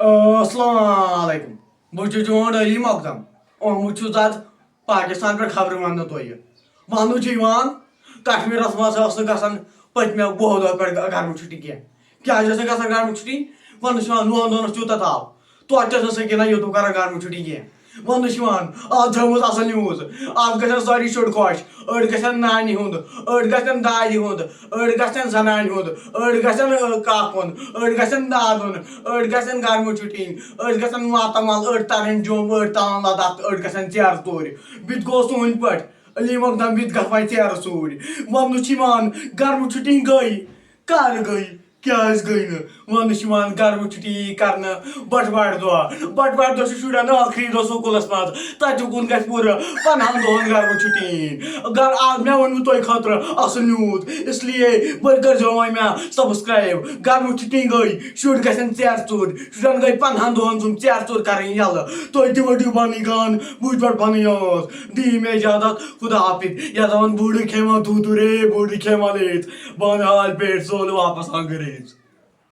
السلام علیکم بہٕ چھُس چون علی مۄقدم آمُت چھُس آز پاکستان پٮ۪ٹھ خبرٕ وننہٕ تۄہہِ وننہٕ چھُ یِوان کشمیٖرس منٛز ٲس نہٕ گژھان پٔتمیو 2 دۄہ پٮ۪ٹھ گرمہٕ چھُٹی کینٛہہ کیٛازِ ٲس نہٕ گژھان گرمہٕ چھُٹی وننہٕ چھُ یِوان لونڈن اوس تیوٗتاہ تاپھ توتہِ تہِ ٲس نہٕ سکیٖنا یوٚتُن کران گرمہٕ چھُٹی کینٛہہ وننہٕ چھُ یِوان آز تھٲومٕژ اصل نِوٕز آز گژھن سٲری شُرۍ خۄش أڑۍ گژھن نانہِ ہُنٛد أڑۍ گژھن دادِ ہُنٛد أڑۍ گژھن زنانہِ ہُنٛد أڑۍ گژھن کاکُن أڑۍ گژھن دادُن أڑۍ گژھن گرمہٕ چھُٹی أڑۍ گژھن ماتامال أڑۍ ترن جوٚم أڑۍ ترن لداخ تہٕ أڑۍ گژھن ژیرٕ ژوٗرِ بہٕ تہِ گوٚوس تُہنٛدۍ پٲٹھۍ علی مۄقدم بہٕ تہِ گژھٕ وۄنۍ ژیرٕ ژوٗرِ وننہٕ چھُ یِوان گرمہٕ چھُٹی گٔے کر گٔے کیٛازِ گٔے نہٕ وننہٕ چھُ یِوان گرمہٕ چھُٹی یی کرنہٕ بٹوارِ دۄہ چھُ شُرٮ۪ن ٲخری دۄہ سکوٗلس منٛز تتہِ کُن گژھِ پوٗرٕ 15 دۄہن گرمہٕ چھُٹی یِنۍ مےٚ ووٚنوٕ تۄہہِ خٲطرٕ اصل نِوٕز اسلیے کٔرزیٚو وۄنۍ مےٚ سبسکرایب گرمہٕ چھُٹی گٔے شُرۍ گژھن ژیرٕ ژوٗرِ شُرٮ۪ن گٔے 15 دۄہن تِم ژیرٕ ژوٗر کرٕنۍ یلہٕ تُہۍ تہِ ؤٹِو پنٕنۍ گان بٕتھِ پٮ۪ٹھ پنٕنۍ ٲس دِیِو مےٚ اجازت خدا حافظ یا دپان بوٗڑٕ کھیٚوان تھوٗ تھوٗ رے بوٗڑٕ کھیٚوان لیت بہٕ انہٕ حال پیٹ سول واپس انگریز